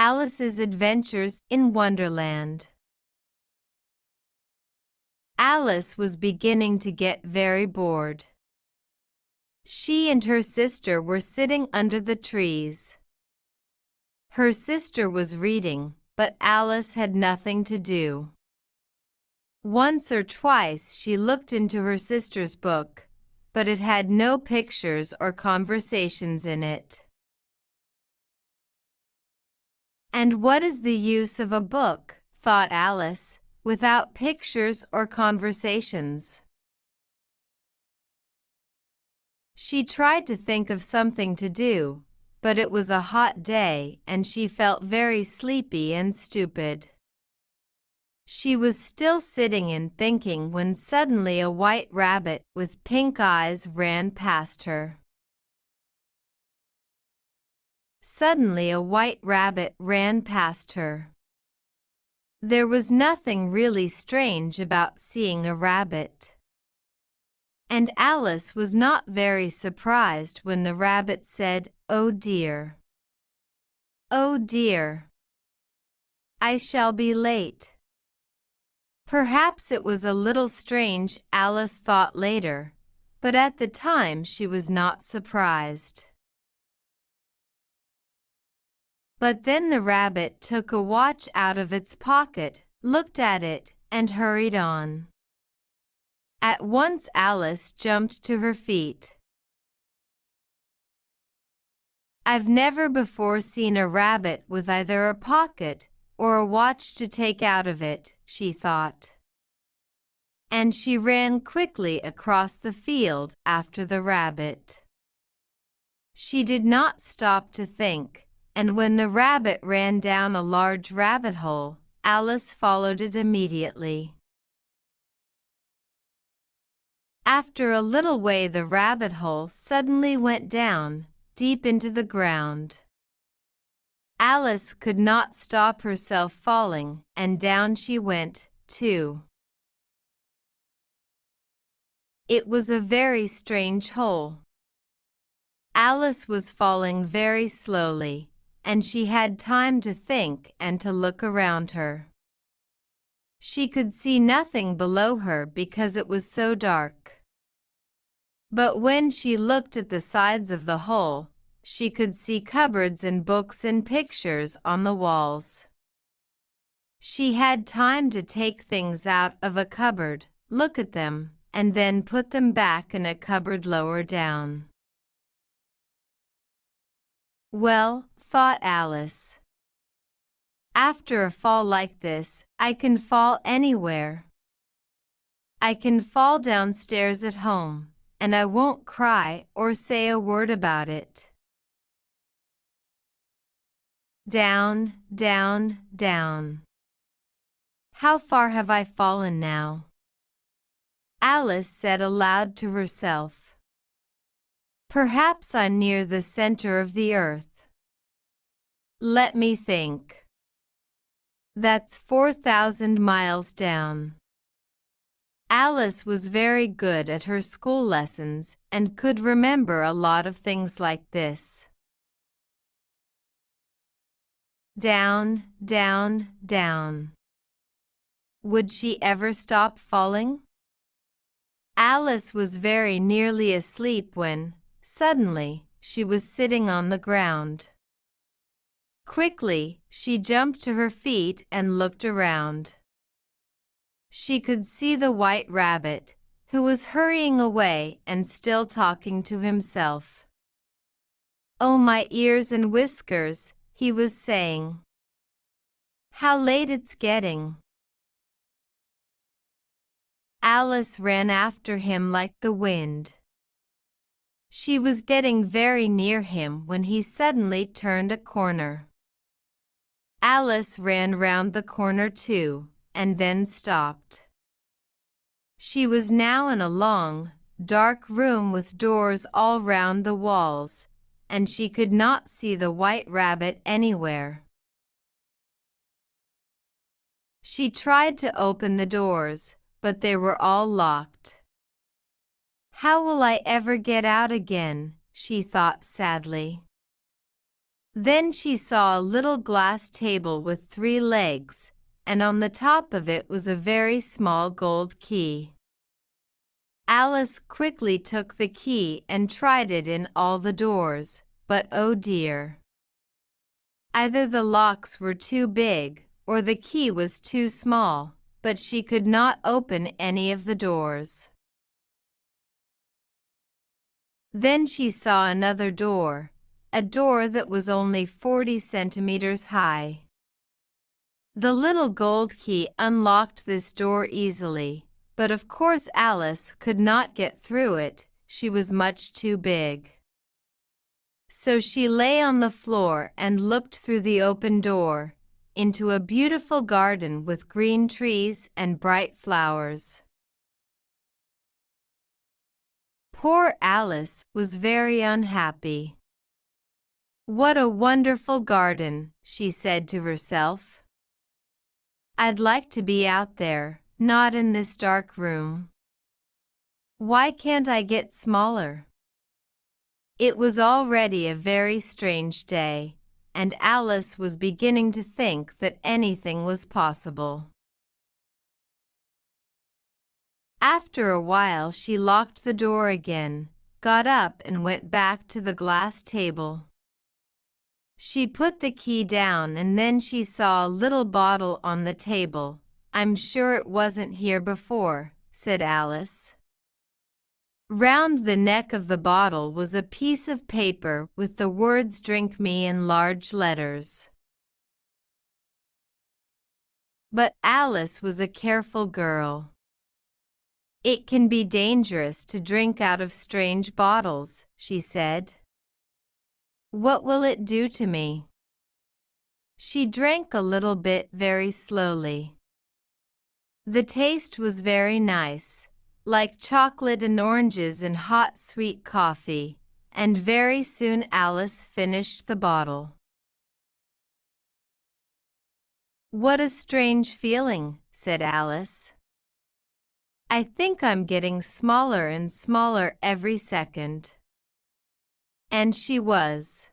Alice's Adventures in Wonderland. Alice was beginning to get very bored. She and her sister were sitting under the trees. Her sister was reading, but Alice had nothing to do. Once or twice she looked into her sister's book, but it had no pictures or conversations in it. "And what is the use of a book," thought Alice, "without pictures or conversations?" She tried to think of something to do, but it was a hot day and she felt very sleepy and stupid. She was still sitting and thinking when suddenly a white rabbit with pink eyes ran past her. Suddenly a white rabbit ran past her. There was nothing really strange about seeing a rabbit. And Alice was not very surprised when the rabbit said, "Oh dear. Oh dear. I shall be late." Perhaps it was a little strange, Alice thought later, but at the time she was not surprised. But then the rabbit took a watch out of its pocket, looked at it, and hurried on. At once Alice jumped to her feet. "I've never before seen a rabbit with either a pocket or a watch to take out of it," she thought. And she ran quickly across the field after the rabbit. She did not stop to think, and when the rabbit ran down a large rabbit hole, Alice followed it immediately. After a little way the rabbit hole suddenly went down, deep into the ground. Alice could not stop herself falling, and down she went, too. It was a very strange hole. Alice was falling very slowly, and she had time to think and to look around her. She could see nothing below her because it was so dark. But when she looked at the sides of the hole, she could see cupboards and books and pictures on the walls. She had time to take things out of a cupboard, look at them, and then put them back in a cupboard lower down. "Well," thought Alice, "after a fall like this, I can fall anywhere. I can fall downstairs at home, and I won't cry or say a word about it." Down, down, down. "How far have I fallen now?" Alice said aloud to herself. "Perhaps I'm near the center of the earth. Let me think. That's 4,000 miles down." Alice was very good at her school lessons and could remember a lot of things like this. Down, down, down. Would she ever stop falling? Alice was very nearly asleep when, suddenly, she was sitting on the ground. Quickly, she jumped to her feet and looked around. She could see the white rabbit, who was hurrying away and still talking to himself. "Oh, my ears and whiskers," he was saying. "How late it's getting." Alice ran after him like the wind. She was getting very near him when he suddenly turned a corner. Alice ran round the corner too, and then stopped. She was now in a long, dark room with doors all round the walls, and she could not see the white rabbit anywhere. She tried to open the doors, but they were all locked. "How will I ever get out again?" she thought sadly. Then she saw a little glass table with 3 legs, and on the top of it was a very small gold key. Alice quickly took the key and tried it in all the doors, but oh dear! Either the locks were too big, or the key was too small, but she could not open any of the doors. Then she saw another door, a door that was only 40 centimeters high. The little gold key unlocked this door easily, but of course Alice could not get through it, she was much too big. So she lay on the floor and looked through the open door, into a beautiful garden with green trees and bright flowers. Poor Alice was very unhappy. "What a wonderful garden," she said to herself. "I'd like to be out there, not in this dark room. Why can't I get smaller?" It was already a very strange day, and Alice was beginning to think that anything was possible. After a while she locked the door again, got up and went back to the glass table. She put the key down and then she saw a little bottle on the table. "I'm sure it wasn't here before," said Alice. Round the neck of the bottle was a piece of paper with the words "Drink me" in large letters. But Alice was a careful girl. "It can be dangerous to drink out of strange bottles," she said. "What will it do to me?" She drank a little bit very slowly. The taste was very nice, like chocolate and oranges and hot sweet coffee, and very soon Alice finished the bottle. "What a strange feeling," said Alice. "I think I'm getting smaller and smaller every second." And she was.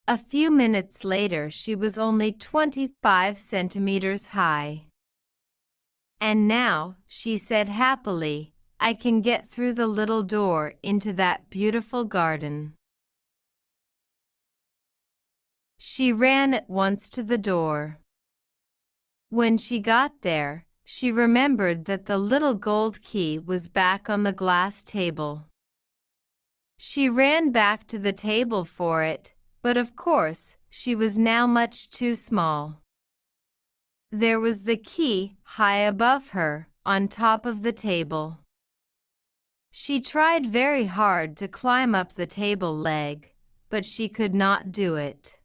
A few minutes later she was only 25 centimeters high. "And now," she said happily, "I can get through the little door into that beautiful garden." She ran at once to the door. When she got there, she remembered that the little gold key was back on the glass table. She ran back to the table for it, but of course, she was now much too small. There was the key high above her, on top of the table. She tried very hard to climb up the table leg, but she could not do it.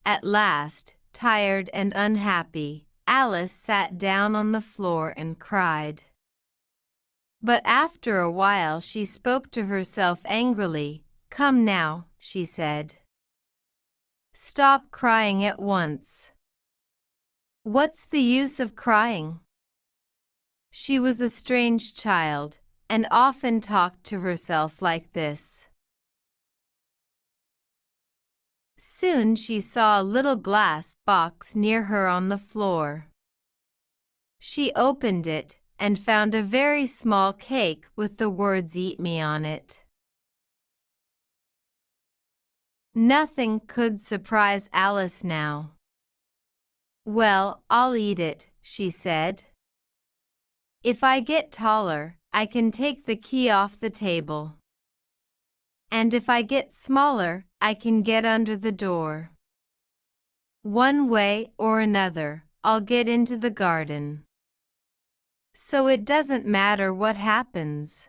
At last, tired and unhappy, Alice sat down on the floor and cried. But after a while she spoke to herself angrily. "Come now," she said. "Stop crying at once. What's the use of crying?" She was a strange child, and often talked to herself like this. Soon she saw a little glass box near her on the floor. She opened it and found a very small cake with the words "Eat me" on it. Nothing could surprise Alice now. "Well, I'll eat it," she said. "If I get taller, I can take the key off the table. And if I get smaller, I can get under the door. One way or another, I'll get into the garden. So it doesn't matter what happens."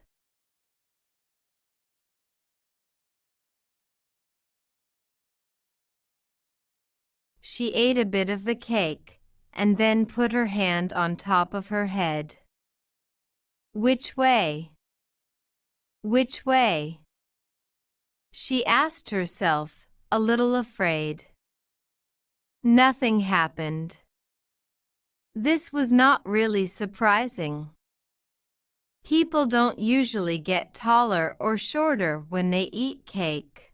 She ate a bit of the cake, and then put her hand on top of her head. "Which way? Which way?" she asked herself, a little afraid. Nothing happened. This was not really surprising. People don't usually get taller or shorter when they eat cake.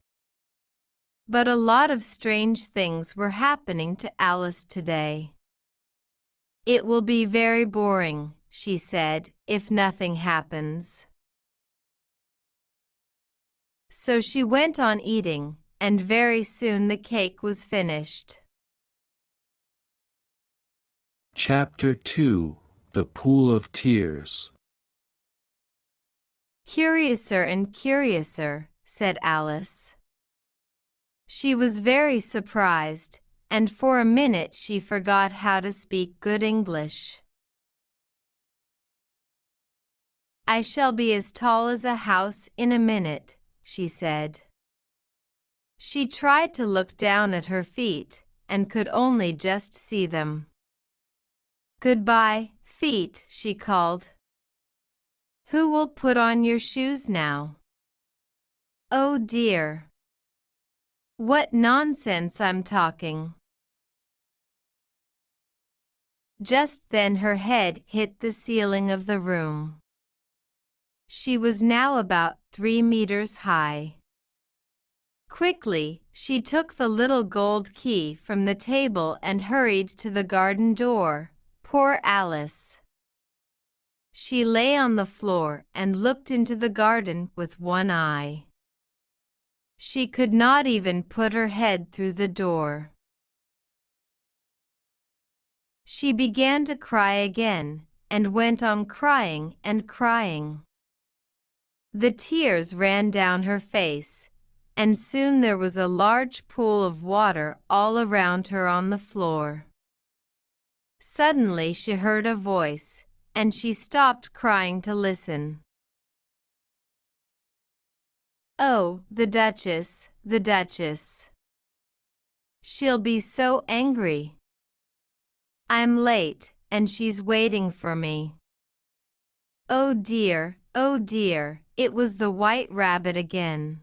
But a lot of strange things were happening to Alice today. It will be very boring, she said, if nothing happens. So she went on eating, and very soon the cake was finished. Chapter 2: The Pool of Tears. Curiouser and curiouser, said Alice. She was very surprised, and for a minute she forgot how to speak good English. I shall be as tall as a house in a minute, she said. She tried to look down at her feet, and could only just see them. Goodbye, feet, she called. Who will put on your shoes now? Oh dear. What nonsense I'm talking. Just then her head hit the ceiling of the room. She was now about 3 meters high. Quickly, she took the little gold key from the table and hurried to the garden door. Poor Alice! She lay on the floor and looked into the garden with one eye. She could not even put her head through the door. She began to cry again, and went on crying and crying. The tears ran down her face, and soon there was a large pool of water all around her on the floor. Suddenly she heard a voice, and she stopped crying to listen. Oh, the Duchess, the Duchess. She'll be so angry. I'm late, and she's waiting for me. Oh dear, it was the White Rabbit again.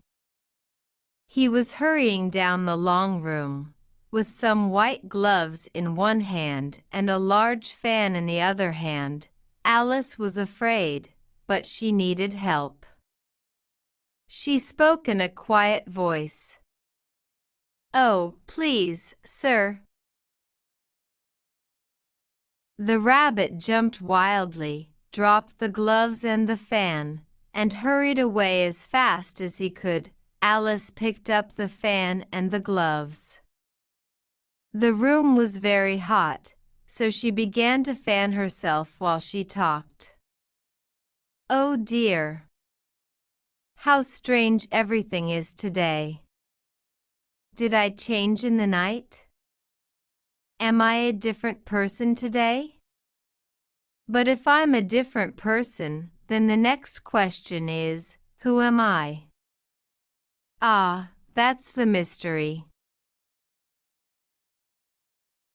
He was hurrying down the long room, with some white gloves in one hand and a large fan in the other hand. Alice was afraid, but she needed help. She spoke in a quiet voice. Oh, please, sir. The rabbit jumped wildly, dropped the gloves and the fan, and hurried away as fast as he could. Alice picked up the fan and the gloves. The room was very hot, so she began to fan herself while she talked. Oh dear! How strange everything is today. Did I change in the night? Am I a different person today? But if I'm a different person, then the next question is, who am I? Ah, that's the mystery.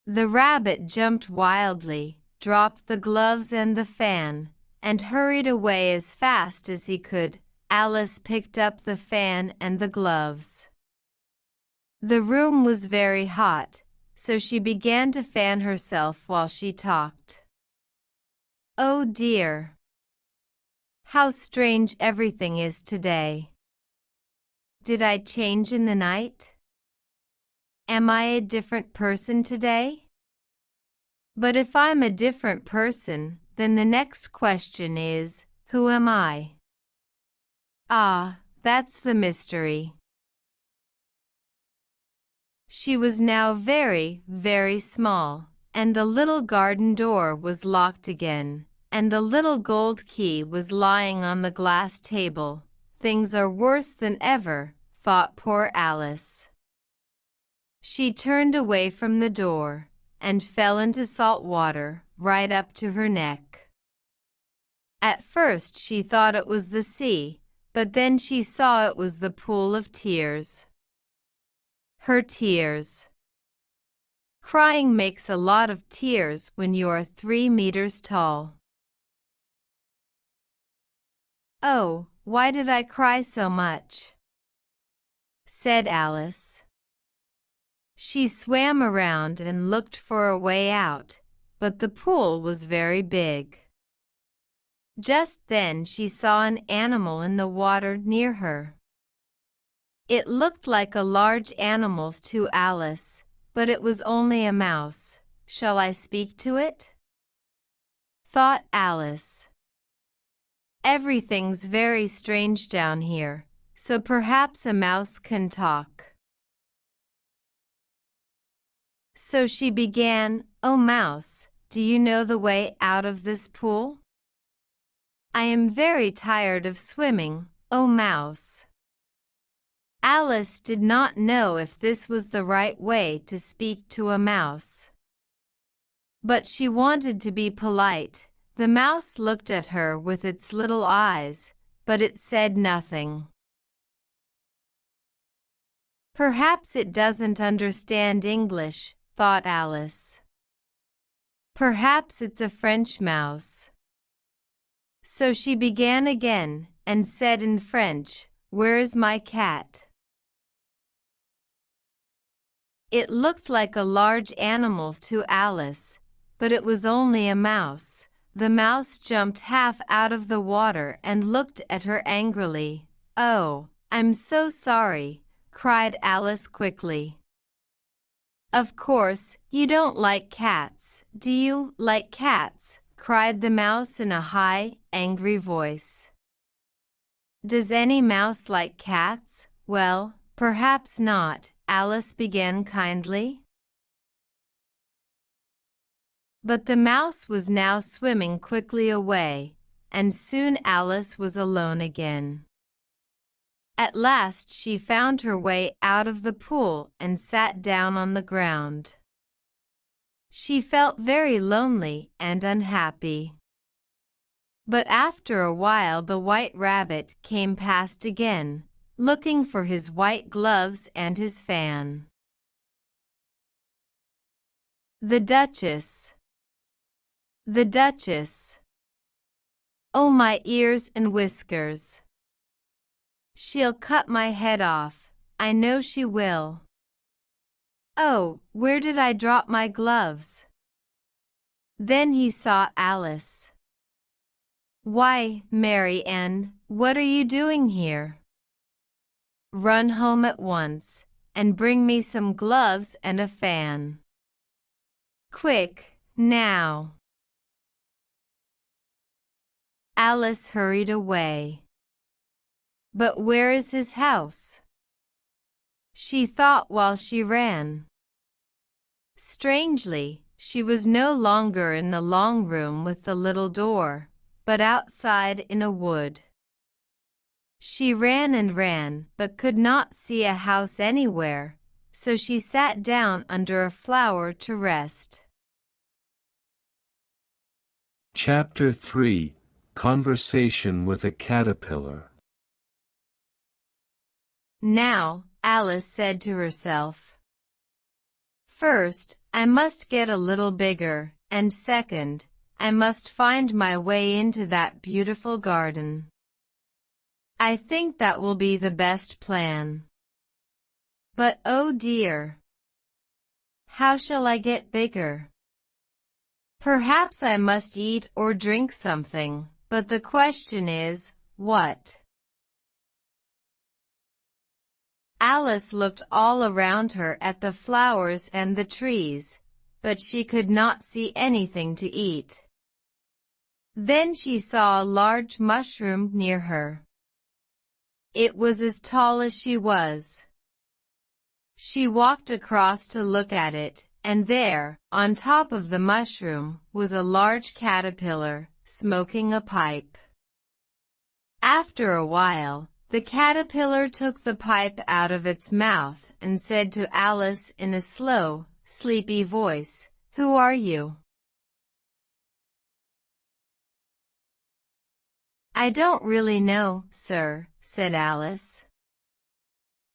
The rabbit jumped wildly, dropped the gloves and the fan, and hurried away as fast as he could. Alice picked up the fan and the gloves. The room was very hot, so she began to fan herself while she talked. Oh dear! How strange everything is today. Did I change in the night? Am I a different person today? But if I'm a different person, then the next question is, who am I? Ah, that's the mystery. She was now very, very small, and the little garden door was locked again, and the little gold key was lying on the glass table. Things are worse than ever, thought poor Alice. She turned away from the door, and fell into salt water, right up to her neck. At first she thought it was the sea, but then she saw it was the pool of tears. Her tears. Crying makes a lot of tears when you are 3 meters tall. Oh, why did I cry so much? Said Alice. She swam around and looked for a way out, but the pool was very big. Just then she saw an animal in the water near her. It looked like a large animal to Alice, but it was only a mouse. Shall I speak to it? Thought Alice. Everything's very strange down here, so perhaps a mouse can talk. So she began, "Oh mouse, do you know the way out of this pool? I am very tired of swimming, oh mouse." Alice did not know if this was the right way to speak to a mouse. But she wanted to be polite. The mouse looked at her with its little eyes, but it said nothing. Perhaps it doesn't understand English, thought Alice. Perhaps it's a French mouse. So she began again and said in French, "Where is my cat?" It looked like a large animal to Alice, but it was only a mouse. The mouse jumped half out of the water and looked at her angrily. "Oh, I'm so sorry," cried Alice quickly. "Of course, you don't like cats, do you?" "Like cats?" cried the mouse in a high, angry voice. "Does any mouse like cats?" "Well, perhaps not," Alice began kindly. But the mouse was now swimming quickly away, and soon Alice was alone again. At last she found her way out of the pool and sat down on the ground. She felt very lonely and unhappy. But after a while the White Rabbit came past again, looking for his white gloves and his fan. The Duchess. The Duchess. Oh, my ears and whiskers! She'll cut my head off, I know she will. Oh, where did I drop my gloves? Then he saw Alice. "Why, Mary Ann, what are you doing here? Run home at once, and bring me some gloves and a fan. Quick, now." Alice hurried away. But where is his house? She thought while she ran. Strangely, she was no longer in the long room with the little door, but outside in a wood. She ran and ran, but could not see a house anywhere, so she sat down under a flower to rest. Chapter 3 Conversation with a Caterpillar. Now, Alice said to herself, "First, I must get a little bigger, and second, I must find my way into that beautiful garden. I think that will be the best plan. But oh dear! How shall I get bigger? Perhaps I must eat or drink something, but the question is, what?" Alice looked all around her at the flowers and the trees, but she could not see anything to eat. Then she saw a large mushroom near her. It was as tall as she was. She walked across to look at it, and there, on top of the mushroom, was a large caterpillar, smoking a pipe. After a while, the caterpillar took the pipe out of its mouth and said to Alice in a slow, sleepy voice, "Who are you?" "I don't really know, sir," said Alice.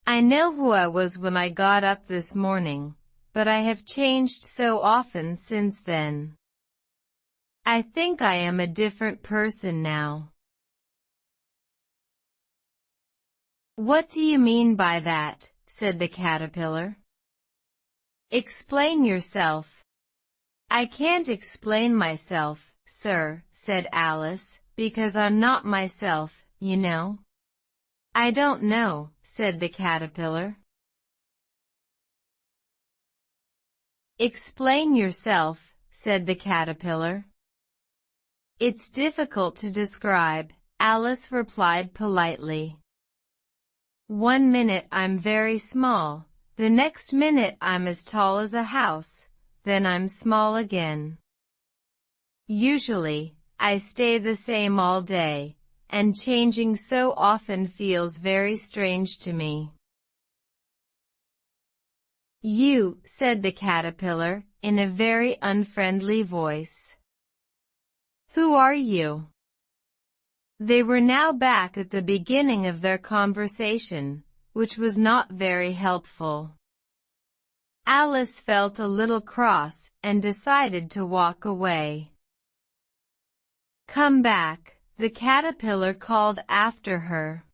"I know who I was when I got up this morning, but I have changed so often since then. I think I am a different person now." "What do you mean by that?" said the caterpillar. "Explain yourself." "I can't explain myself, sir," said Alice, because I'm not myself, you know." "I don't know," said the caterpillar. "Explain yourself," said the caterpillar. "It's difficult to describe," Alice replied politely. "One minute I'm very small, the next minute I'm as tall as a house, then I'm small again. Usually, I stay the same all day, and changing so often feels very strange to me." "You," said the caterpillar, in a very unfriendly voice. "Who are you?" They were now back at the beginning of their conversation, which was not very helpful. Alice felt a little cross and decided to walk away. "Come back," the caterpillar called after her.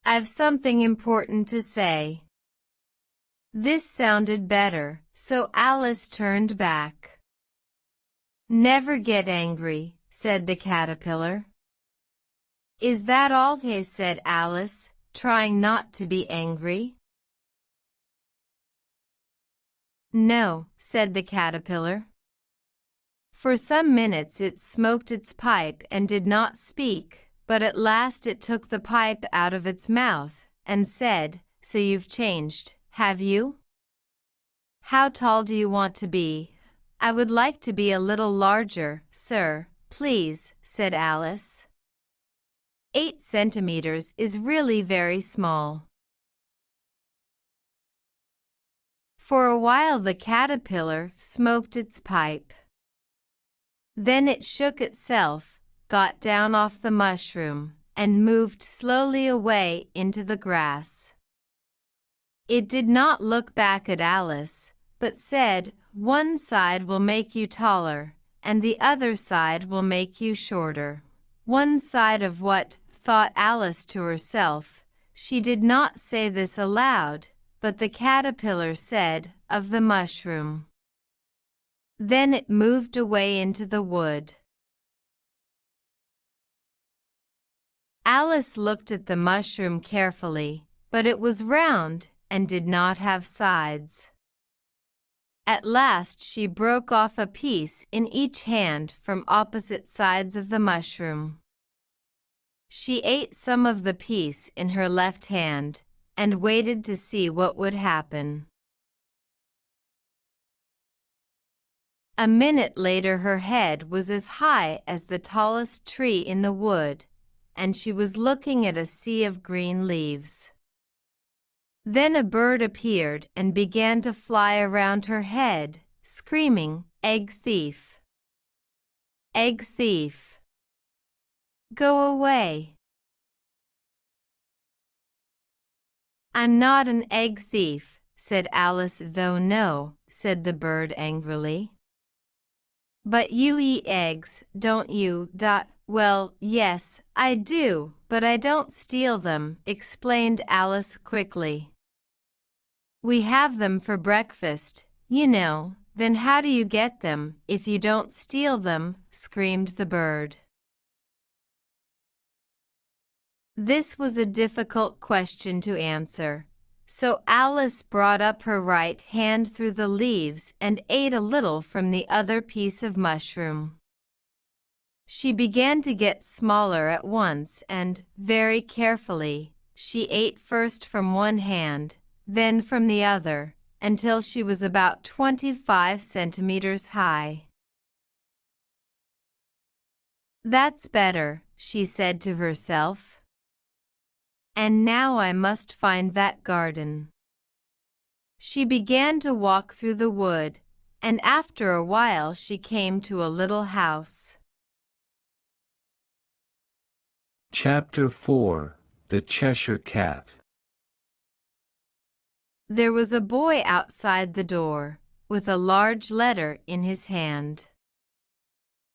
"I've something important to say." This sounded better, so Alice turned back. "Never get angry," said the caterpillar. "Is that all?" said Alice, trying not to be angry. "No," said the caterpillar. For some minutes it smoked its pipe and did not speak, but at last it took the pipe out of its mouth and said, "So you've changed, have you? How tall do you want to be?" "I would like to be a little larger, sir, please," said Alice. 8 centimeters is really very small. For a while the caterpillar smoked its pipe. Then it shook itself, got down off the mushroom, and moved slowly away into the grass. It did not look back at Alice, but said, "One side will make you taller, and the other side will make you shorter." One side of what, thought Alice to herself. She did not say this aloud, but the caterpillar said, "Of the mushroom." Then it moved away into the wood. Alice looked at the mushroom carefully, but it was round and did not have sides. At last she broke off a piece in each hand from opposite sides of the mushroom. She ate some of the piece in her left hand and waited to see what would happen. A minute later her head was as high as the tallest tree in the wood, and she was looking at a sea of green leaves. Then a bird appeared and began to fly around her head, screaming, "Egg thief! Egg thief! Go away!" "I'm not an egg thief," said Alice. "Though no," said the bird angrily. "But you eat eggs, don't you?" "Well, yes, I do, but I don't steal them," explained Alice quickly. "We have them for breakfast, you know." "Then how do you get them, if you don't steal them?" screamed the bird. This was a difficult question to answer, so Alice brought up her right hand through the leaves and ate a little from the other piece of mushroom. She began to get smaller at once and, very carefully, she ate first from one hand, then from the other, until she was about 25 centimeters high. "That's better," she said to herself. "And now I must find that garden." She began to walk through the wood, and after a while she came to a little house. Chapter 4: The Cheshire Cat. There was a boy outside the door, with a large letter in his hand.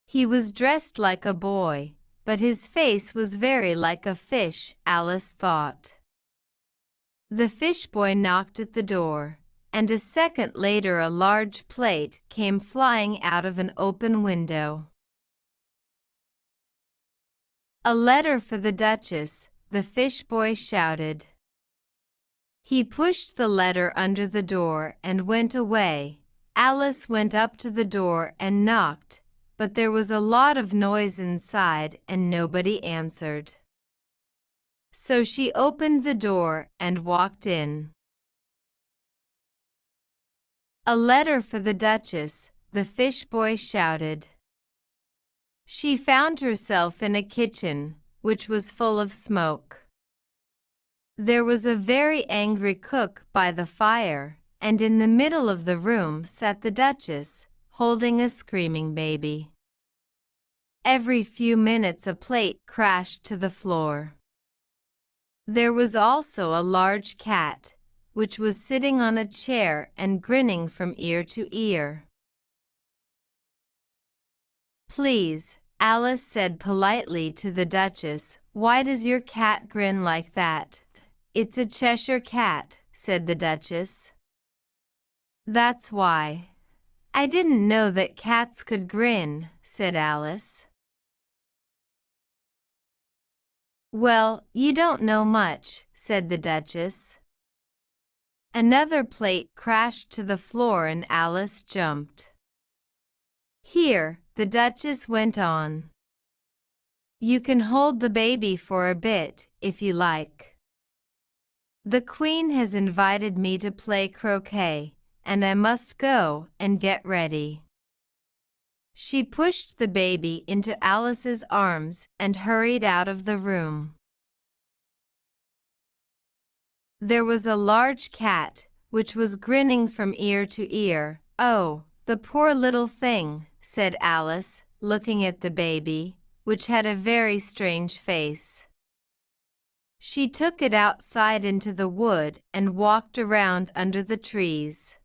He was dressed like a boy, but his face was very like a fish, Alice thought. The fish boy knocked at the door, and a second later a large plate came flying out of an open window. A letter for the Duchess, the fish boy shouted. He pushed the letter under the door and went away. Alice went up to the door and knocked, but there was a lot of noise inside and nobody answered. So she opened the door and walked in. A letter for the Duchess, the fish boy shouted. She found herself in a kitchen, which was full of smoke. There was a very angry cook by the fire, and in the middle of the room sat the Duchess, holding a screaming baby. Every few minutes a plate crashed to the floor. There was also a large cat, which was sitting on a chair and grinning from ear to ear. Please, Alice said politely to the Duchess, why does your cat grin like that? It's a Cheshire Cat, said the Duchess. That's why. I didn't know that cats could grin, said Alice. Well, you don't know much, said the Duchess. Another plate crashed to the floor and Alice jumped. Here, the Duchess went on. You can hold the baby for a bit, if you like. The Queen has invited me to play croquet, and I must go and get ready. She pushed the baby into Alice's arms and hurried out of the room. There was a large cat, which was grinning from ear to ear. Oh, the poor little thing, said Alice, looking at the baby, which had a very strange face. She took it outside into the wood and walked around under the trees.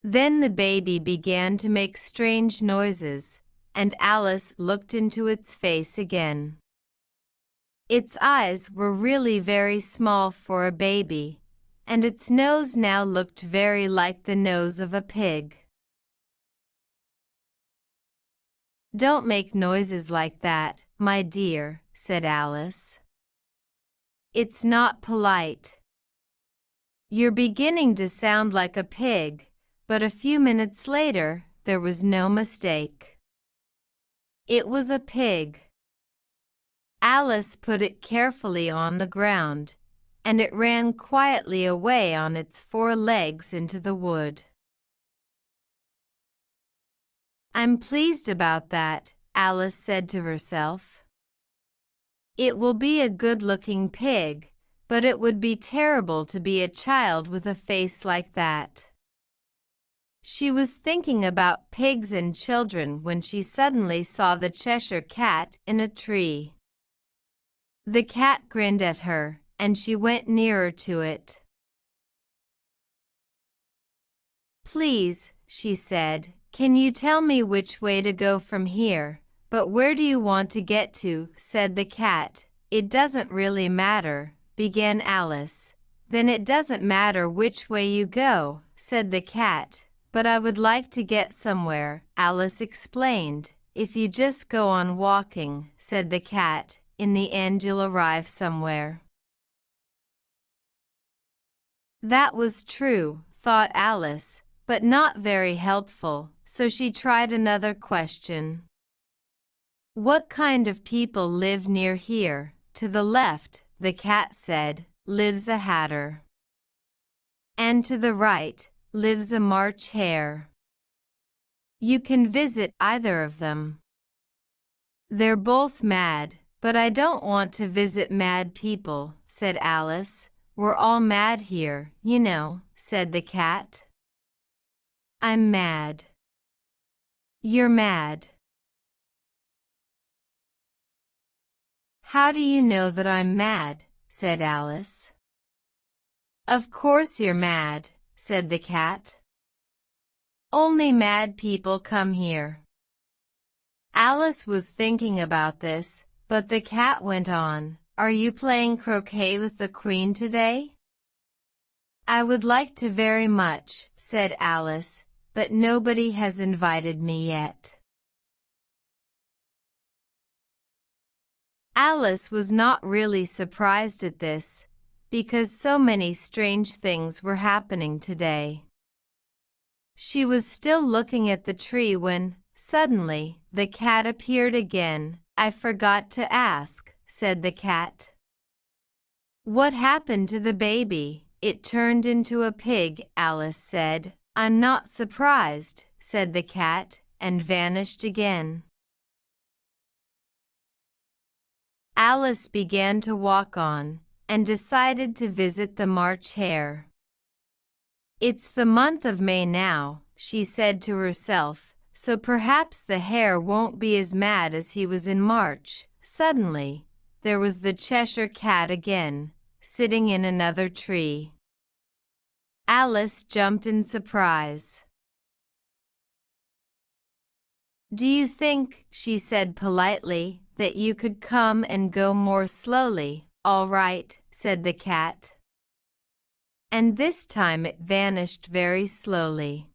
Then the baby began to make strange noises, and Alice looked into its face again. Its eyes were really very small for a baby, and its nose now looked very like the nose of a pig. Don't make noises like that, my dear, said Alice. It's not polite. You're beginning to sound like a pig, but a few minutes later, there was no mistake. It was a pig. Alice put it carefully on the ground, and it ran quietly away on its 4 legs into the wood. I'm pleased about that, Alice said to herself. It will be a good-looking pig, but it would be terrible to be a child with a face like that. She was thinking about pigs and children when she suddenly saw the Cheshire Cat in a tree. The cat grinned at her, and she went nearer to it. Please, she said, can you tell me which way to go from here? But where do you want to get to? Said the cat. It doesn't really matter, began Alice. Then it doesn't matter which way you go, said the cat. But I would like to get somewhere, Alice explained. If you just go on walking, said the cat, in the end you'll arrive somewhere. That was true, thought Alice, but not very helpful, so she tried another question. What kind of people live near here? To the left, the cat said, lives a hatter. And to the right, lives a March hare. You can visit either of them. They're both mad, but I don't want to visit mad people, said Alice. We're all mad here, you know, said the cat. I'm mad. You're mad. How do you know that I'm mad? Said Alice. Of course you're mad, said the cat. Only mad people come here. Alice was thinking about this, but the cat went on. Are you playing croquet with the Queen today? I would like to very much, said Alice, but nobody has invited me yet. Alice was not really surprised at this, because so many strange things were happening today. She was still looking at the tree when, suddenly, the cat appeared again. "I forgot to ask," said the cat. "What happened to the baby?" "It turned into a pig," Alice said. "I'm not surprised," said the cat, and vanished again. Alice began to walk on, and decided to visit the March Hare. "It's the month of May now," she said to herself, "so perhaps the hare won't be as mad as he was in March." Suddenly, there was the Cheshire Cat again, sitting in another tree. Alice jumped in surprise. "Do you think," she said politely, "that you could come and go more slowly?" "All right," said the cat. And this time it vanished very slowly.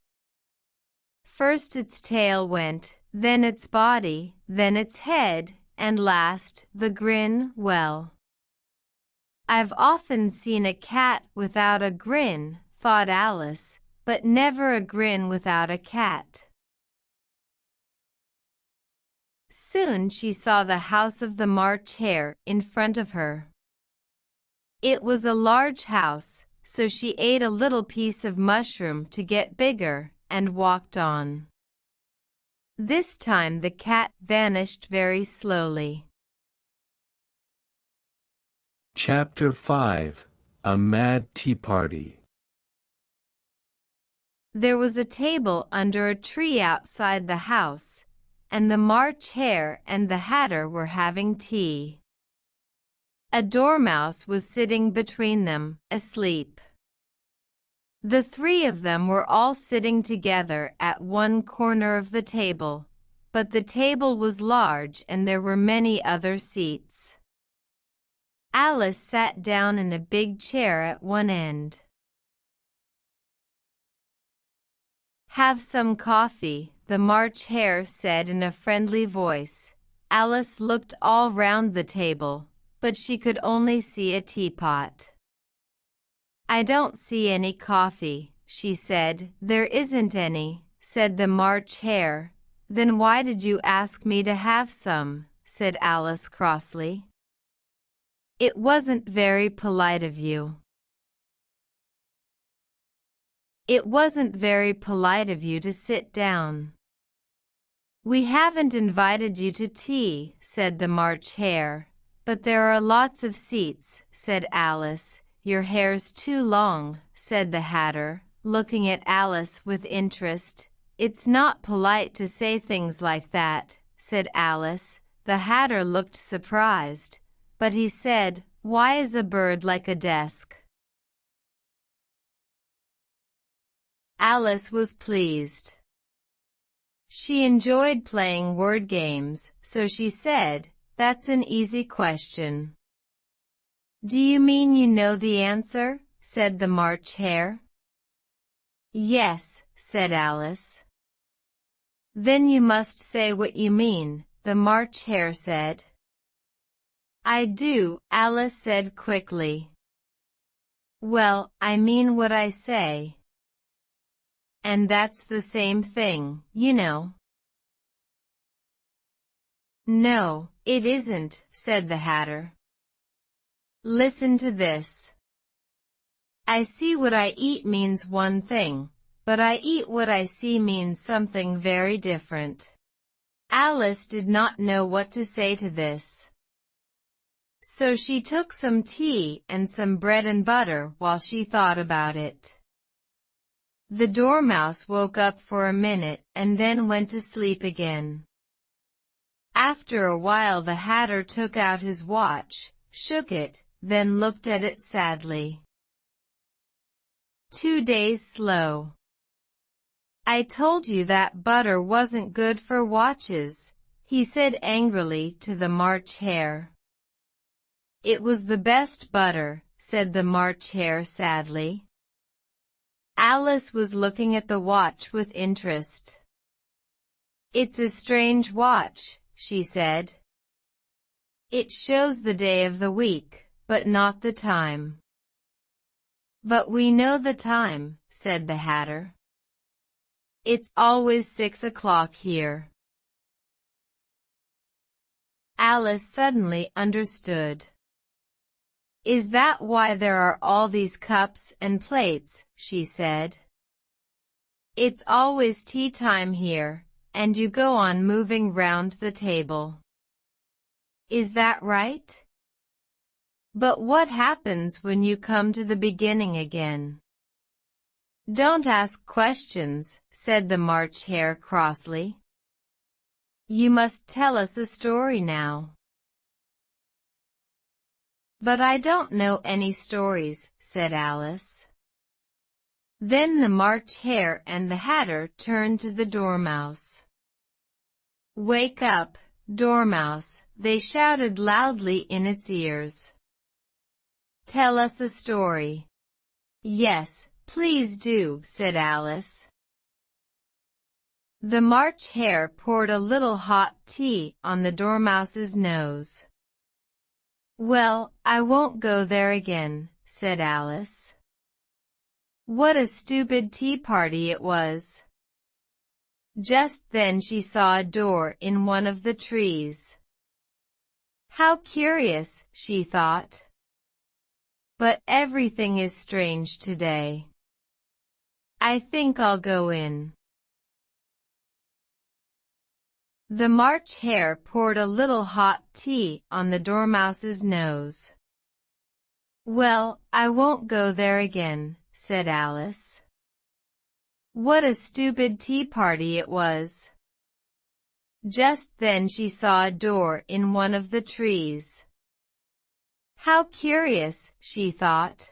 First its tail went, then its body, then its head, and last, the grin. "Well, I've often seen a cat without a grin," thought Alice, "but never a grin without a cat." Soon she saw the house of the March Hare in front of her. It was a large house, so she ate a little piece of mushroom to get bigger, and walked on. This time the cat vanished very slowly. Chapter 5. A Mad Tea Party. There was a table under a tree outside the house, and the March Hare and the Hatter were having tea. A dormouse was sitting between them, asleep. The three of them were all sitting together at one corner of the table, but the table was large and there were many other seats. Alice sat down in a big chair at one end. "Have some coffee," the March Hare said in a friendly voice. Alice looked all round the table, but she could only see a teapot. "I don't see any coffee," she said. "There isn't any," said the March Hare. "Then why did you ask me to have some?" said Alice crossly. "It wasn't very polite of you." "It wasn't very polite of you to sit down." "We haven't invited you to tea," said the March Hare. "But there are lots of seats," said Alice. "Your hair's too long," said the Hatter, looking at Alice with interest. "It's not polite to say things like that," said Alice. The Hatter looked surprised, but he said, "Why is a bird like a desk?" Alice was pleased. She enjoyed playing word games, so she said, "That's an easy question." "Do you mean you know the answer?" said the March Hare. "Yes," said Alice. "Then you must say what you mean," the March Hare said. "I do," Alice said quickly. "Well, I mean what I say. And that's the same thing, you know." "No, it isn't," said the Hatter. "Listen to this. I see what I eat means one thing, but I eat what I see means something very different." Alice did not know what to say to this. So she took some tea and some bread and butter while she thought about it. The Dormouse woke up for a minute and then went to sleep again. After a while the Hatter took out his watch, shook it, then looked at it sadly. 2 days slow. "I told you that butter wasn't good for watches," he said angrily to the March Hare. "It was the best butter," said the March Hare sadly. Alice was looking at the watch with interest. "It's a strange watch," she said. It shows the day of the week, but not the time. But we know the time, said the Hatter. It's always 6 o'clock here. Alice suddenly understood. Is that why there are all these cups and plates? She said. It's always tea time here, and you go on moving round the table. Is that right? But what happens when you come to the beginning again? Don't ask questions, said the March Hare crossly. You must tell us a story now. But I don't know any stories, said Alice. Then the March Hare and the Hatter turned to the Dormouse. Wake up, Dormouse, they shouted loudly in its ears. Tell us a story. Yes, please do, said Alice. The March Hare poured a little hot tea on the Dormouse's nose. Well, I won't go there again, said Alice. What a stupid tea party it was. Just then she saw a door in one of the trees. How curious, she thought. But everything is strange today. I think I'll go in. The March Hare poured a little hot tea on the Dormouse's nose. Well, I won't go there again, said Alice. What a stupid tea party it was. Just then she saw a door in one of the trees. How curious, she thought.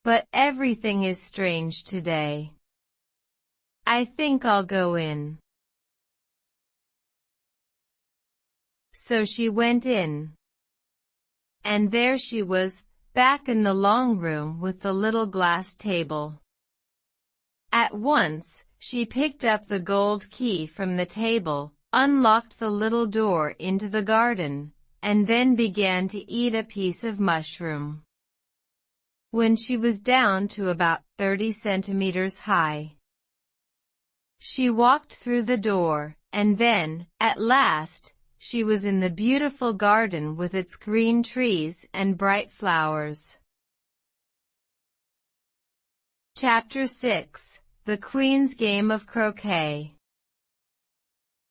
But everything is strange today. I think I'll go in. So she went in. And there she was, back in the long room with the little glass table. At once, she picked up the gold key from the table, unlocked the little door into the garden, and then began to eat a piece of mushroom. When she was down to about 30 centimeters high, she walked through the door, and then, at last, she was in the beautiful garden with its green trees and bright flowers. Chapter 6. The Queen's Game of Croquet.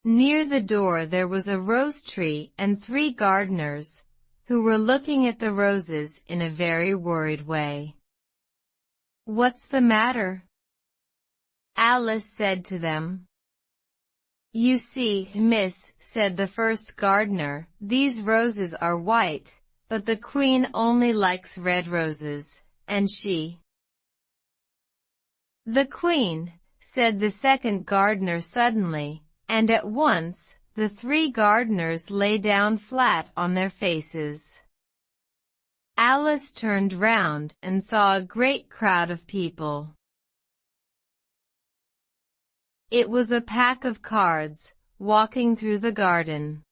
Near the door there was a rose tree and 3 gardeners, who were looking at the roses in a very worried way. What's the matter? Alice said to them. You see, miss, said the first gardener, these roses are white, but the Queen only likes red roses, and she. The Queen, said the second gardener suddenly, and at once, the 3 gardeners lay down flat on their faces. Alice turned round and saw a great crowd of people. It was a pack of cards, walking through the garden.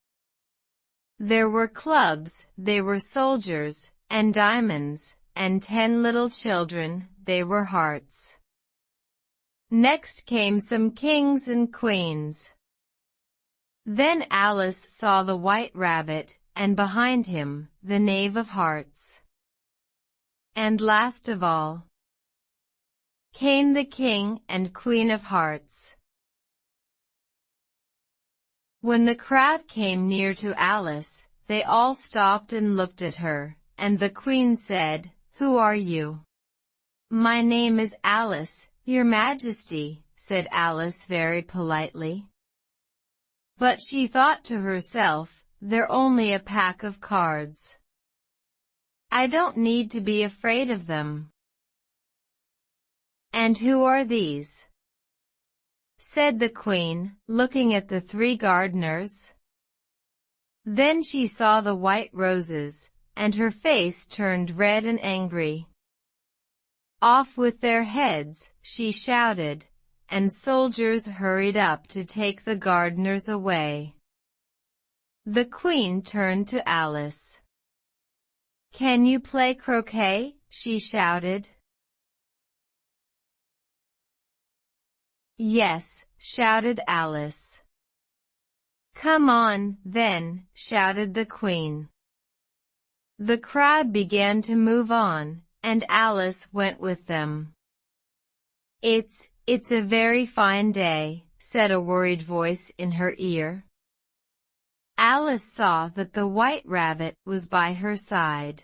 There were clubs, they were soldiers, and diamonds, and 10 little children, they were hearts. Next came some kings and queens. Then Alice saw the White Rabbit, and behind him, the Knave of Hearts. And last of all, came the King and Queen of Hearts. When the crowd came near to Alice, they all stopped and looked at her, and the Queen said, Who are you? My name is Alice, Your Majesty, said Alice very politely. But she thought to herself, they're only a pack of cards. I don't need to be afraid of them. And who are these? Said the Queen, looking at the 3 gardeners. Then she saw the white roses, and her face turned red and angry. Off with their heads, she shouted, and soldiers hurried up to take the gardeners away. The Queen turned to Alice. "Can you play croquet?" she shouted. "Yes," shouted Alice. "Come on, then," shouted the Queen. The crowd began to move on, and Alice went with them. It's a very fine day," said a worried voice in her ear. Alice saw that the White Rabbit was by her side.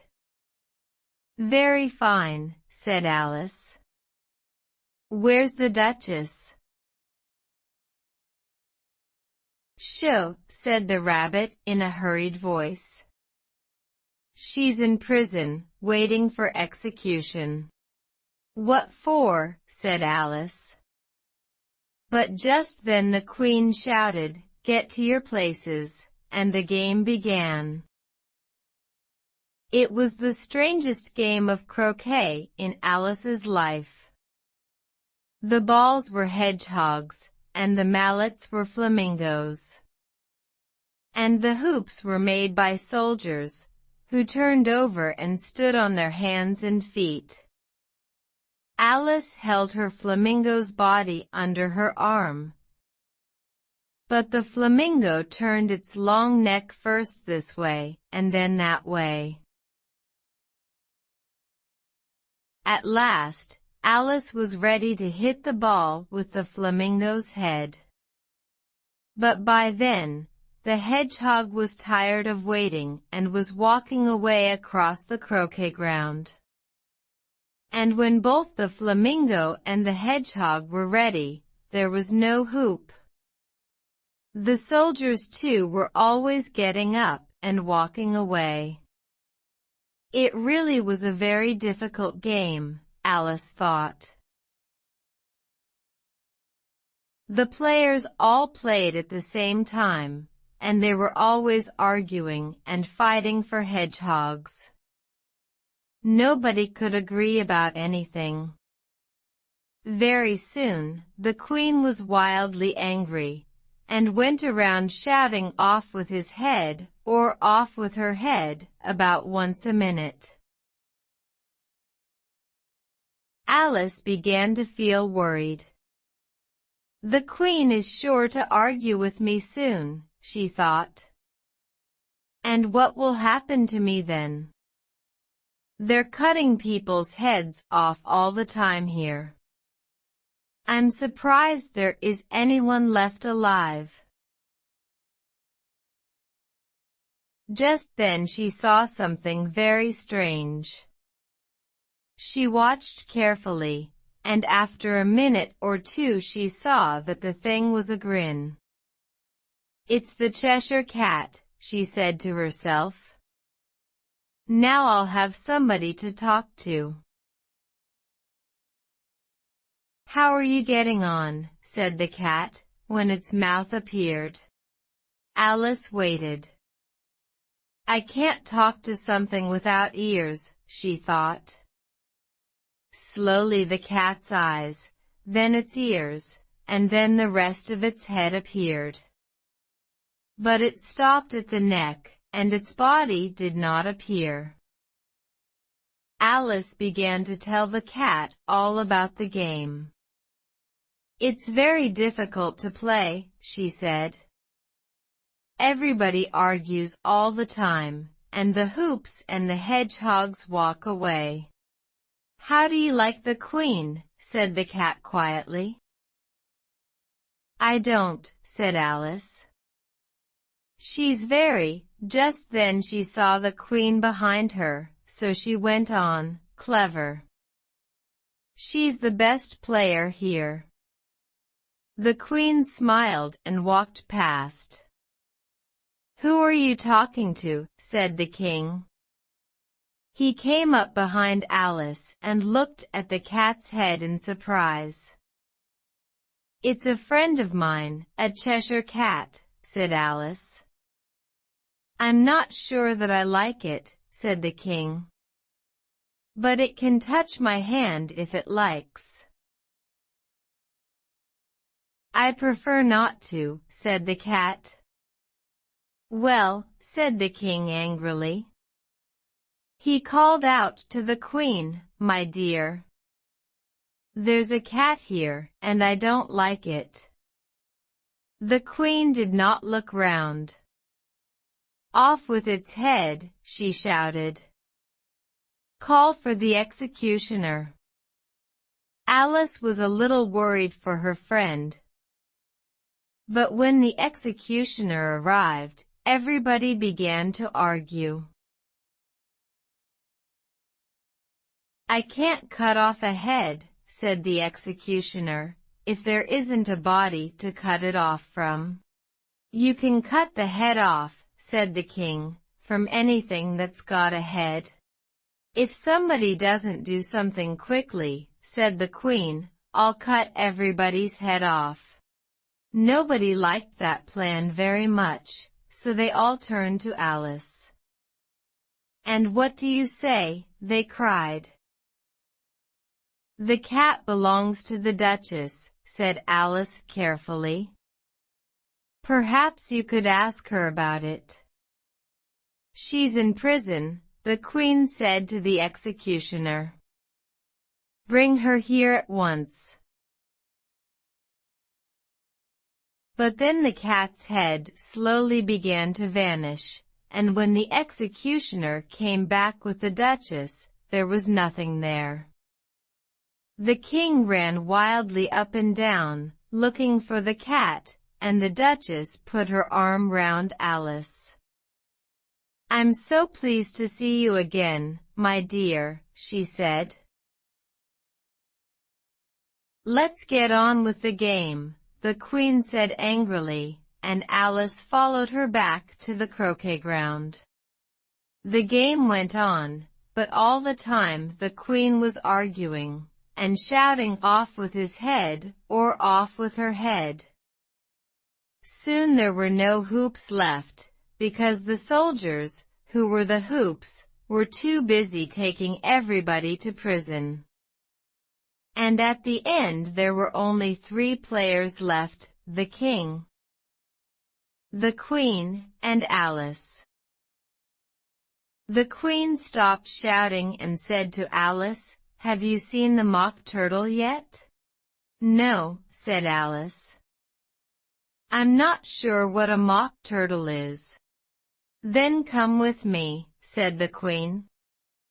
"Very fine," said Alice. "Where's the Duchess?" "Shoo," said the rabbit in a hurried voice. "She's in prison, waiting for execution." "What for?" said Alice. But just then the Queen shouted, "Get to your places," and the game began. It was the strangest game of croquet in Alice's life. The balls were hedgehogs, and the mallets were flamingos. And the hoops were made by soldiers, who turned over and stood on their hands and feet. Alice held her flamingo's body under her arm. But the flamingo turned its long neck first this way, and then that way. At last, Alice was ready to hit the ball with the flamingo's head. But by then, the hedgehog was tired of waiting and was walking away across the croquet ground. And when both the flamingo and the hedgehog were ready, there was no hoop. The soldiers too were always getting up and walking away. It really was a very difficult game, Alice thought. The players all played at the same time, and they were always arguing and fighting for hedgehogs. Nobody could agree about anything. Very soon, the Queen was wildly angry, and went around shouting "off with his head" or "off with her head" about once a minute. Alice began to feel worried. "The Queen is sure to argue with me soon," she thought. "And what will happen to me then? They're cutting people's heads off all the time here. I'm surprised there is anyone left alive." Just then she saw something very strange. She watched carefully, and after a minute or two she saw that the thing was a grin. "It's the Cheshire Cat," she said to herself. "Now I'll have somebody to talk to." "How are you getting on?" said the cat, when its mouth appeared. Alice waited. "I can't talk to something without ears," she thought. Slowly the cat's eyes, then its ears, and then the rest of its head appeared. But it stopped at the neck, and its body did not appear. Alice began to tell the cat all about the game. "It's very difficult to play," she said. "Everybody argues all the time, and the hoops and the hedgehogs walk away." "How do you like the Queen?" said the cat quietly. "I don't," said Alice. "She's very—" Just then she saw the Queen behind her, so she went on, "clever. She's the best player here." The Queen smiled and walked past. "Who are you talking to?" said the king. He came up behind Alice and looked at the cat's head in surprise. "It's a friend of mine, a Cheshire Cat," said Alice. "I'm not sure that I like it," said the king. "But it can touch my hand if it likes." "I prefer not to," said the cat. "Well," said the king angrily. He called out to the queen, "My dear, there's a cat here, and I don't like it." The queen did not look round. "Off with its head," she shouted. "Call for the executioner." Alice was a little worried for her friend. But when the executioner arrived, everybody began to argue. "I can't cut off a head," said the executioner, "if there isn't a body to cut it off from." "You can cut the head off," said the king, "from anything that's got a head." "If somebody doesn't do something quickly," said the queen, "I'll cut everybody's head off." Nobody liked that plan very much, so they all turned to Alice. "And what do you say?" they cried. "The cat belongs to the Duchess," said Alice carefully. "Perhaps you could ask her about it." "She's in prison," the queen said to the executioner. "Bring her here at once." But then the cat's head slowly began to vanish, and when the executioner came back with the Duchess, there was nothing there. The king ran wildly up and down, looking for the cat, and the Duchess put her arm round Alice. "I'm so pleased to see you again, my dear," she said. "Let's get on with the game," the queen said angrily, and Alice followed her back to the croquet ground. The game went on, but all the time the queen was arguing and shouting "off with his head" or "off with her head." Soon there were no hoops left, because the soldiers, who were the hoops, were too busy taking everybody to prison. And at the end there were only 3 players left, the king, the queen, and Alice. The queen stopped shouting and said to Alice, "Have you seen the mock turtle yet?" "No," said Alice. "I'm not sure what a mock turtle is." "Then come with me," said the queen.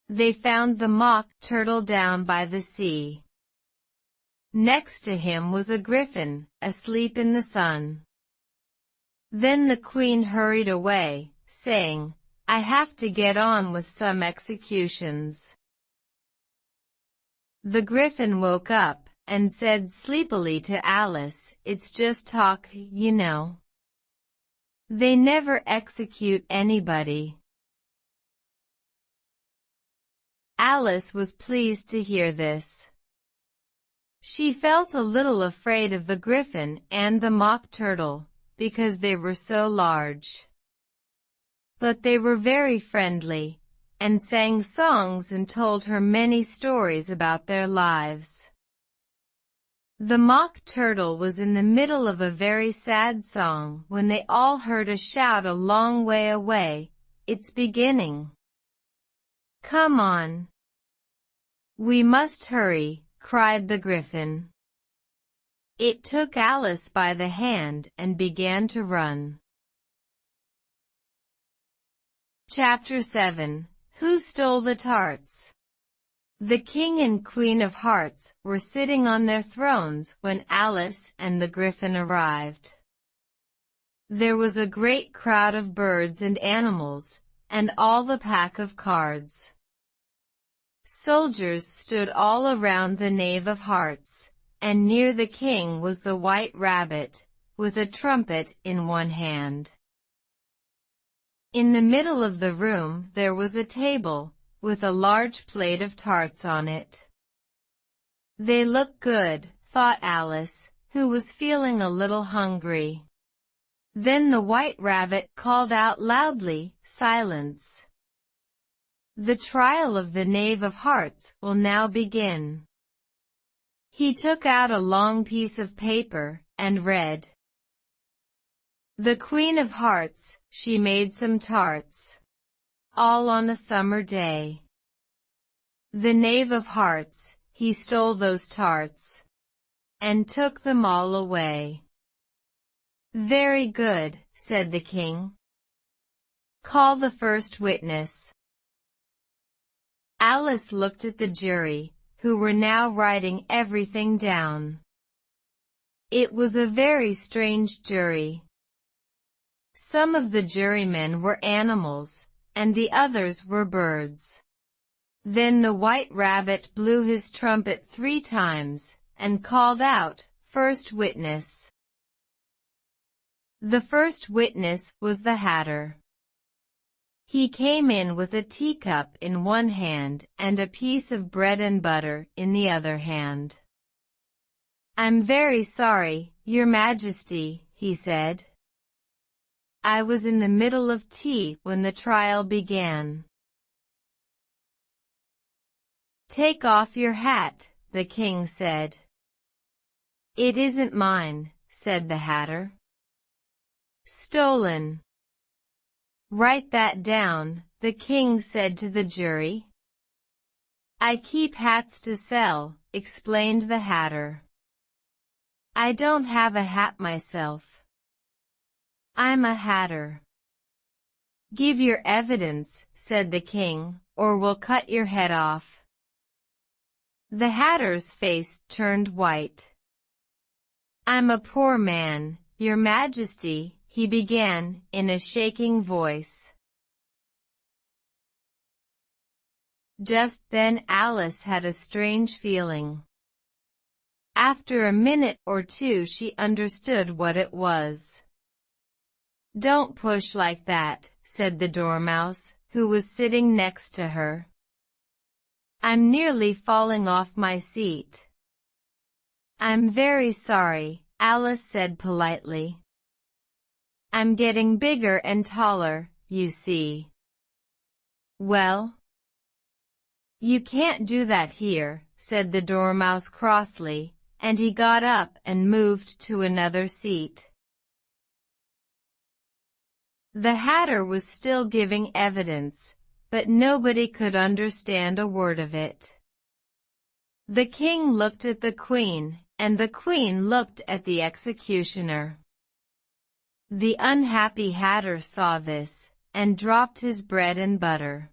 They found the mock turtle down by the sea. Next to him was a griffin, asleep in the sun. Then the queen hurried away, saying, "I have to get on with some executions." The griffin woke up and said sleepily to Alice, "It's just talk, you know. They never execute anybody." Alice was pleased to hear this. She felt a little afraid of the griffin and the mock turtle, because they were so large. But they were very friendly, and sang songs and told her many stories about their lives. The mock turtle was in the middle of a very sad song when they all heard a shout a long way away, "It's beginning! Come on! We must hurry!" cried the griffin. It took Alice by the hand and began to run. Chapter 7. Who Stole the Tarts? The King and Queen of Hearts were sitting on their thrones when Alice and the griffin arrived. There was a great crowd of birds and animals, and all the pack of cards. Soldiers stood all around the Knave of Hearts, and near the king was the White Rabbit, with a trumpet in one hand. In the middle of the room there was a table, with a large plate of tarts on it. They looked good, thought Alice, who was feeling a little hungry. Then the White Rabbit called out loudly, "Silence! The trial of the Knave of Hearts will now begin." He took out a long piece of paper, and read, The Queen of Hearts, she made some tarts, all on a summer day. The Knave of Hearts, he stole those tarts, and took them all away. Very good, said the king. Call the first witness. Alice looked at the jury, who were now writing everything down. It was a very strange jury. Some of the jurymen were animals, and the others were birds. Then the White Rabbit blew his trumpet 3 times, and called out, "First witness." The first witness was the Hatter. He came in with a teacup in one hand and a piece of bread and butter in the other hand. "I'm very sorry, Your Majesty," he said. "I was in the middle of tea when the trial began." "Take off your hat," the king said. "It isn't mine," said the Hatter. "Stolen." "Write that down," the king said to the jury. "I keep hats to sell," explained the Hatter. "I don't have a hat myself. I'm a hatter." "Give your evidence," said the king, "or we'll cut your head off." The Hatter's face turned white. "I'm a poor man, Your Majesty," he began, in a shaking voice. Just then Alice had a strange feeling. After a minute or two she understood what it was. "Don't push like that," said the Dormouse, who was sitting next to her. "I'm nearly falling off my seat." "I'm very sorry," Alice said politely. "I'm getting bigger and taller, you see." "Well, you can't do that here," said the Dormouse crossly, and he got up and moved to another seat. The Hatter was still giving evidence, but nobody could understand a word of it. The king looked at the Queen, and the Queen looked at the executioner. The unhappy Hatter saw this, and dropped his bread and butter.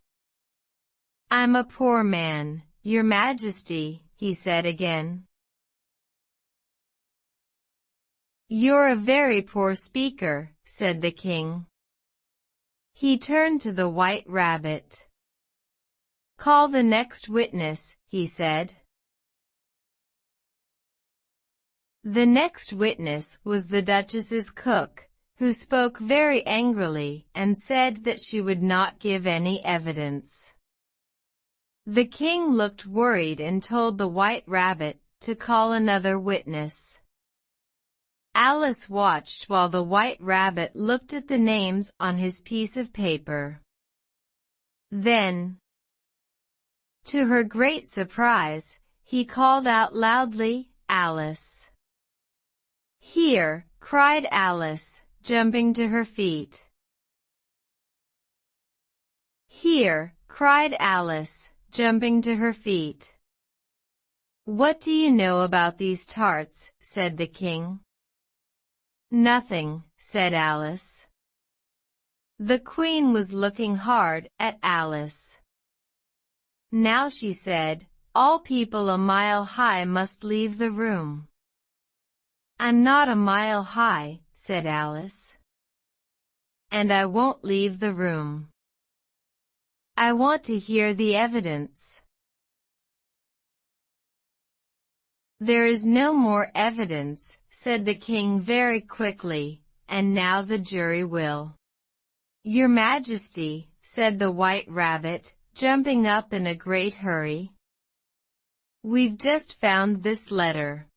"I'm a poor man, Your Majesty," he said again. "You're a very poor speaker," said the king. He turned to the White Rabbit. "Call the next witness," he said. The next witness was the Duchess's cook, who spoke very angrily and said that she would not give any evidence. The king looked worried and told the White Rabbit to call another witness. Alice watched while the White Rabbit looked at the names on his piece of paper. Then, to her great surprise, he called out loudly, "Alice!" "Here!" cried Alice, jumping to her feet. "Here!" cried Alice, jumping to her feet. "What do you know about these tarts?" said the king. "Nothing," said Alice. The Queen was looking hard at Alice. "Now," she said, "all people a mile high must leave the room." "I'm not a mile high," said Alice. "And I won't leave the room. I want to hear the evidence." "There is no more evidence," said the king very quickly, "and now the jury will." "Your Majesty," said the White Rabbit, jumping up in a great hurry. "We've just found this letter.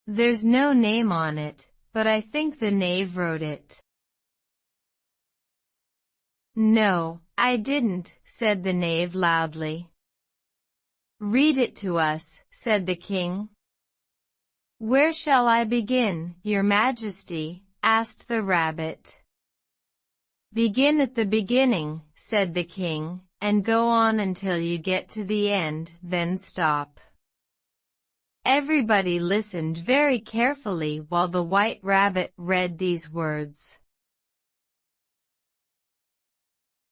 There's no name on it, but I think the knave wrote it." "No, I didn't," said the knave loudly. "Read it to us," said the king. "Where shall I begin, Your Majesty?" asked the rabbit. "Begin at the beginning," said the king, "and go on until you get to the end, then stop." Everybody listened very carefully while the White Rabbit read these words.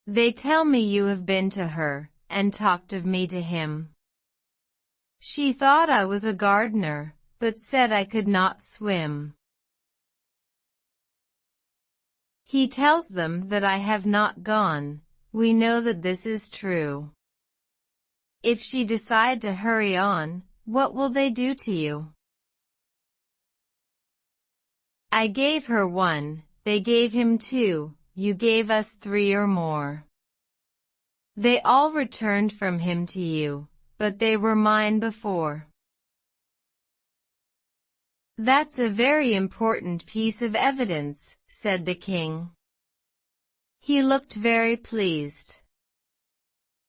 "They tell me you have been to her, and talked of me to him. She thought I was a gardener, but said I could not swim. He tells them that I have not gone. We know that this is true. If she decide to hurry on, what will they do to you? I gave her 1, they gave him 2, you gave us 3 or more. They all returned from him to you, but they were mine before." "That's a very important piece of evidence," said the king. He looked very pleased.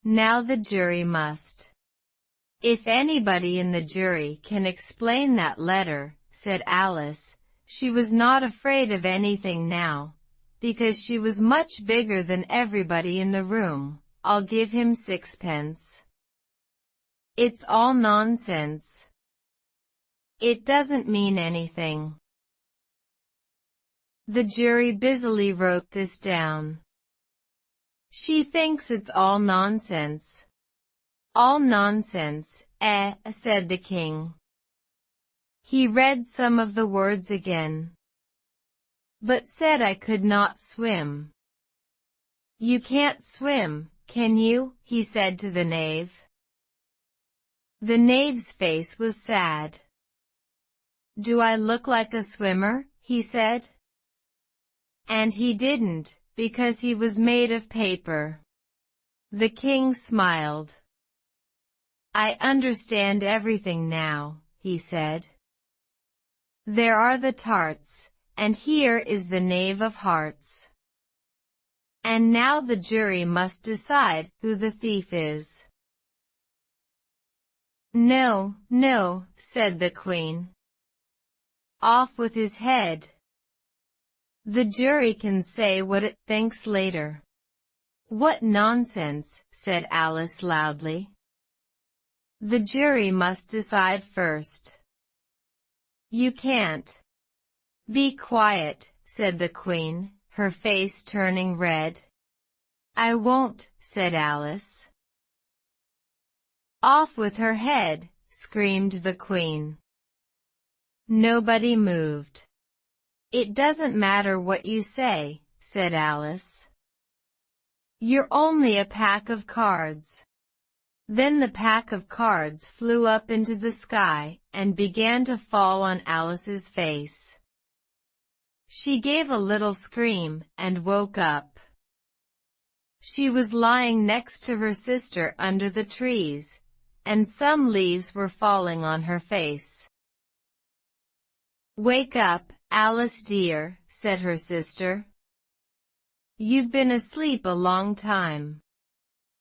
"Now the jury must." "If anybody in the jury can explain that letter," said Alice. She was not afraid of anything now, because she was much bigger than everybody in the room. "I'll give him 6 pence. It's all nonsense. It doesn't mean anything." The jury busily wrote this down. "She thinks it's all nonsense." "All nonsense, said the king. He read some of the words again. "But said I could not swim." "You can't swim, can you?" he said to the knave. The knave's face was sad. "Do I look like a swimmer?" he said. And he didn't, because he was made of paper. The king smiled. "I understand everything now," he said. "There are the tarts, and here is the knave of hearts. And now the jury must decide who the thief is." "No, no," said the queen. "Off with his head. The jury can say what it thinks later." "What nonsense," said Alice loudly. "The jury must decide first." "You can't." "Be quiet," said the queen, her face turning red. "I won't," said Alice. "Off with her head," screamed the queen. Nobody moved. "It doesn't matter what you say," said Alice. "You're only a pack of cards." Then the pack of cards flew up into the sky and began to fall on Alice's face. She gave a little scream and woke up. She was lying next to her sister under the trees, and some leaves were falling on her face. "Wake up, Alice dear," said her sister. "You've been asleep a long time."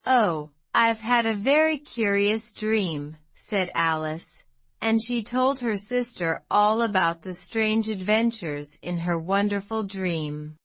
"Oh, I've had a very curious dream," said Alice, and she told her sister all about the strange adventures in her wonderful dream.